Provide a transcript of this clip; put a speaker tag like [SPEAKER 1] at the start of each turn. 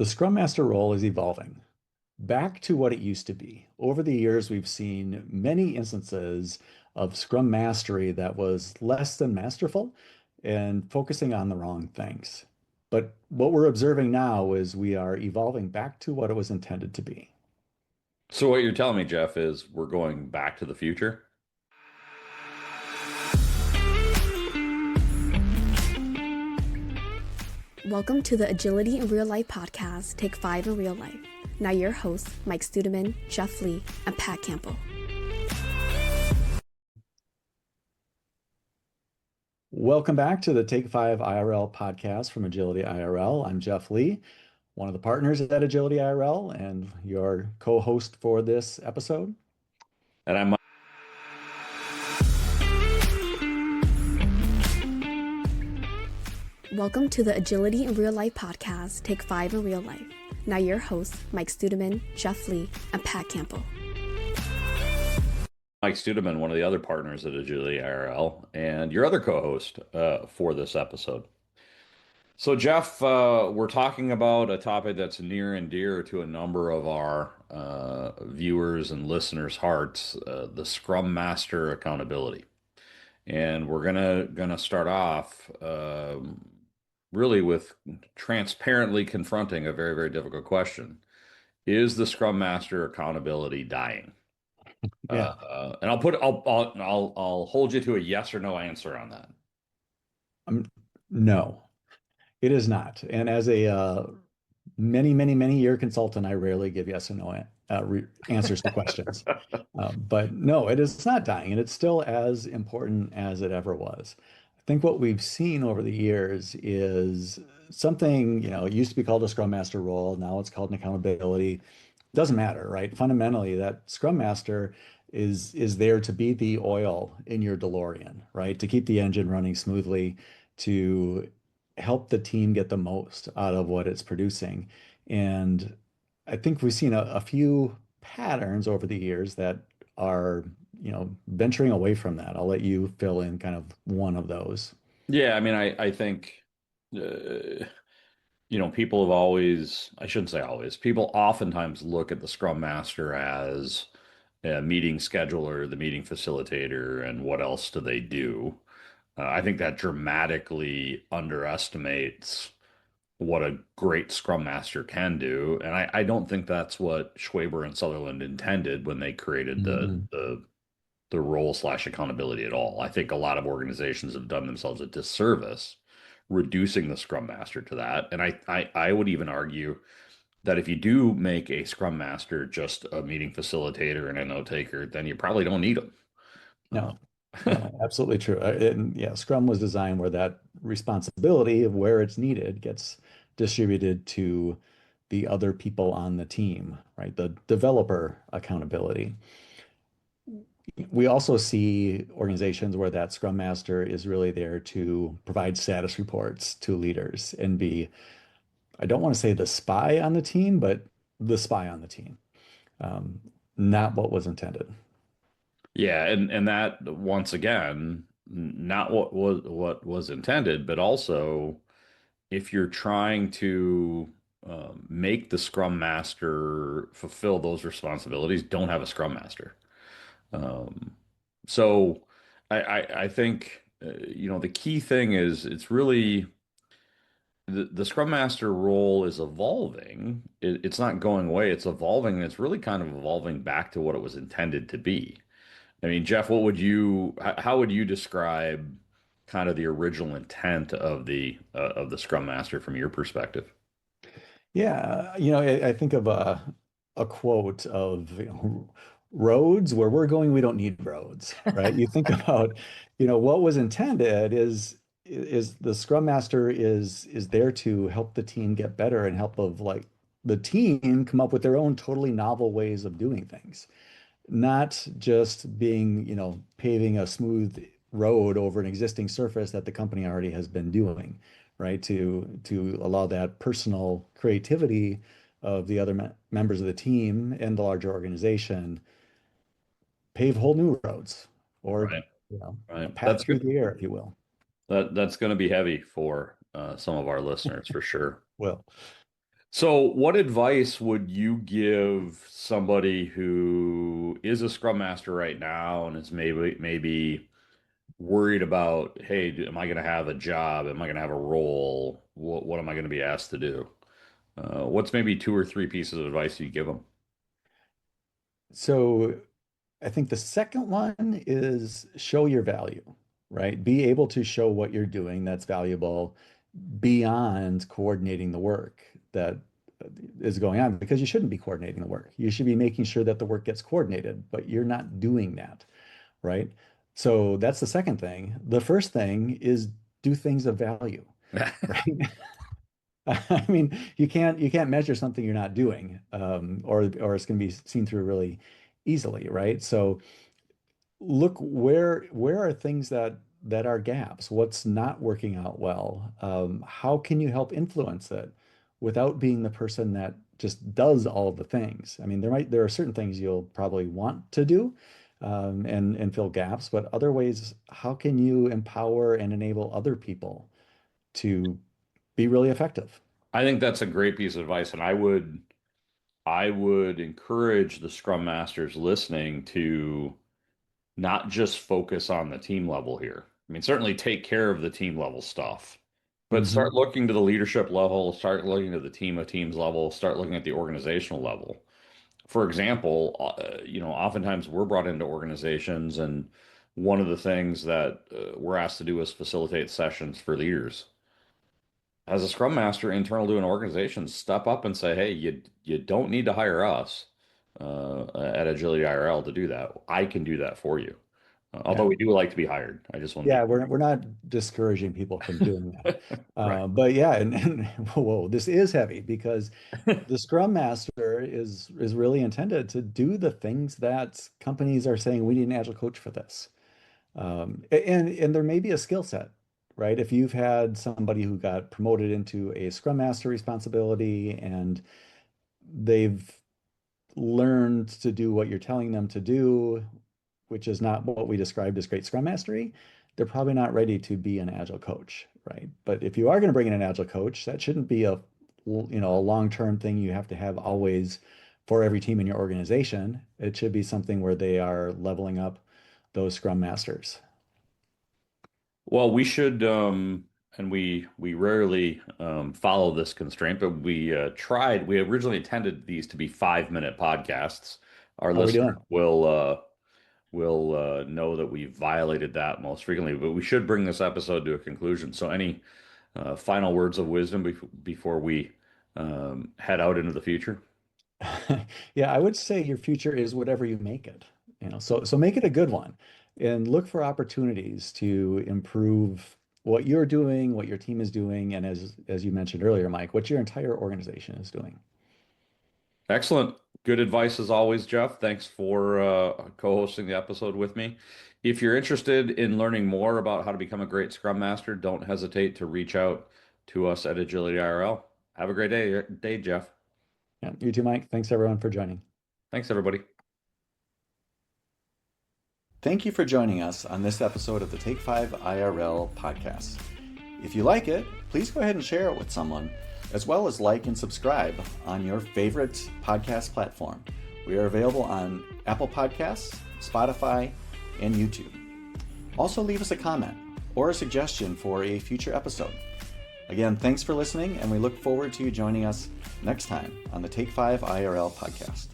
[SPEAKER 1] The Scrum Master role is evolving back to what it used to be. Over the years, we've seen many instances of Scrum Mastery that was less than masterful and focusing on the wrong things. But what we're observing now is we are evolving back to what it was intended to be.
[SPEAKER 2] So what you're telling me, Jeff, is we're going back to the future?
[SPEAKER 3] Welcome to the Agility in Real Life podcast, Take Five in Real Life. Now your hosts, Mike Stuedemann, Jeff Lee, and Pat Campbell.
[SPEAKER 1] Welcome back to the Take Five IRL podcast from Agility IRL. I'm Jeff Lee, one of the partners at Agility IRL, and your co-host for this episode.
[SPEAKER 2] And I'm
[SPEAKER 3] Welcome to the Agility in Real Life podcast, Take Five in Real Life. Now your hosts, Mike Stuedemann, Jeff Lee, and Pat Campbell.
[SPEAKER 2] Mike Stuedemann, one of the other partners at Agility IRL, and your other co-host for this episode. So, Jeff, we're talking about a topic that's near and dear to a number of our viewers and listeners' hearts, the Scrum Master accountability. And we're gonna start off really with transparently confronting a very, very difficult question. Is the Scrum Master accountability dying?
[SPEAKER 1] Yeah.
[SPEAKER 2] And I'll hold you to a yes or no answer on that.
[SPEAKER 1] No, it is not. And as a many year consultant, I rarely give yes and no answers to questions. But no, it is not dying, and it's still as important as it ever was. I think what we've seen over the years is something, it used to be called a Scrum Master role. Now it's called an accountability. Doesn't matter, right? Fundamentally, that Scrum Master is there to be the oil in your DeLorean, right? To keep the engine running smoothly, to help the team get the most out of what it's producing. And I think we've seen a few patterns over the years that are, venturing away from that. I'll let you fill in kind of one of those.
[SPEAKER 2] Yeah, I mean, I think people have always, I shouldn't say always, people oftentimes look at the Scrum Master as a meeting scheduler, the meeting facilitator, and what else do they do? I think that dramatically underestimates what a great Scrum Master can do. And I don't think that's what Schwaber and Sutherland intended when they created
[SPEAKER 1] Mhm.
[SPEAKER 2] the role slash accountability at all. I think a lot of organizations have done themselves a disservice reducing the Scrum Master to that. And I would even argue that if you do make a Scrum Master just a meeting facilitator and a note taker, then you probably don't need them. Uh,
[SPEAKER 1] No, no, absolutely true. And yeah, Scrum was designed where that responsibility of where it's needed gets distributed to the other people on the team, right? The developer accountability. We also see organizations where that Scrum Master is really there to provide status reports to leaders and be, I don't want to say the spy on the team, but the spy on the team. Um, Not what was intended.
[SPEAKER 2] yeah, and that once again, not what was intended, but also if you're trying to make the Scrum Master fulfill those responsibilities, don't have a Scrum Master. Um, so I think the key thing is it's really the Scrum Master role is evolving. It's not going away. It's evolving, and it's really kind of evolving back to what it was intended to be. I mean, Jeff, how would you describe kind of the original intent of the Scrum Master from your perspective?
[SPEAKER 1] Yeah, I think of a quote of, roads where we're going, we don't need roads, right? You think about, what was intended is the Scrum Master is there to help the team get better and help of like the team come up with their own totally novel ways of doing things, not just being, paving a smooth road over an existing surface that the company already has been doing, right? To allow that personal creativity of the other members of the team and the larger organization pave whole new roads or,
[SPEAKER 2] Right,
[SPEAKER 1] a
[SPEAKER 2] right.
[SPEAKER 1] path through the air, if you will.
[SPEAKER 2] That's going to be heavy for some of our listeners for sure.
[SPEAKER 1] Well.
[SPEAKER 2] So, what advice would you give somebody who is a Scrum Master right now and is maybe worried about, hey, am I going to have a job? Am I going to have a role? What am I going to be asked to do? What's maybe two or three pieces of advice you give them?
[SPEAKER 1] So I think the second one is show your value, right? Be able to show what you're doing that's valuable beyond coordinating the work that is going on, because you shouldn't be coordinating the work. You should be making sure that the work gets coordinated, but you're not doing that, right? So that's the second thing. The first thing is do things of value, right? I mean, you can't measure something you're not doing, or it's going to be seen through really easily, right? So look where are things that are gaps? What's not working out well? How can you help influence it without being the person that just does all the things? I mean, there are certain things you'll probably want to do, and fill gaps, but other ways, how can you empower and enable other people to be really effective?
[SPEAKER 2] I think that's a great piece of advice, and I would encourage the Scrum Masters listening to not just focus on the team level here. I mean, certainly take care of the team level stuff, but start
[SPEAKER 1] Hmm.
[SPEAKER 2] looking to the leadership level, start looking to the team of teams level, start looking at the organizational level. For example, oftentimes we're brought into organizations, and one of the things that we're asked to do is facilitate sessions for leaders. As a Scrum Master internal to an organization, step up and say, "Hey, you don't need to hire us at Agility IRL to do that. I can do that for you." Although
[SPEAKER 1] Yeah.
[SPEAKER 2] we do like to be hired. I just want to
[SPEAKER 1] Yeah, we're not discouraging people from doing that.
[SPEAKER 2] be right.
[SPEAKER 1] But yeah, and whoa, this is heavy because the Scrum Master is really intended to do the things that companies are saying we need an agile coach for this. And there may be a skill set, right? If you've had somebody who got promoted into a Scrum Master responsibility and they've learned to do what you're telling them to do, which is not what we described as great Scrum Mastery, they're probably not ready to be an agile coach, right? But if you are going to bring in an agile coach, that shouldn't be a long-term thing you have to have always for every team in your organization. It should be something where they are leveling up those Scrum Masters.
[SPEAKER 2] Well, we should, and we rarely follow this constraint, but we tried. We originally intended these to be 5-minute podcasts. Our
[SPEAKER 1] How are we
[SPEAKER 2] listener
[SPEAKER 1] doing?
[SPEAKER 2] will know that we violated that most frequently, but we should bring this episode to a conclusion. So, any final words of wisdom before we head out into the future?
[SPEAKER 1] Yeah, I would say your future is whatever you make it. So make it a good one and look for opportunities to improve what you're doing, what your team is doing, and as you mentioned earlier, Mike, what your entire organization is doing.
[SPEAKER 2] Excellent. Good advice as always, Jeff. Thanks for co-hosting the episode with me. If you're interested in learning more about how to become a great Scrum Master, don't hesitate to reach out to us at Agility IRL. Have a great day, Jeff.
[SPEAKER 1] Yeah, you too, Mike. Thanks everyone for joining.
[SPEAKER 2] Thanks, everybody.
[SPEAKER 1] Thank you for joining us on this episode of the Take Five IRL podcast. If you like it, please go ahead and share it with someone, as well as like and subscribe on your favorite podcast platform. We are available on Apple Podcasts, Spotify, and YouTube. Also, leave us a comment or a suggestion for a future episode. Again, thanks for listening, and we look forward to you joining us next time on the Take Five IRL podcast.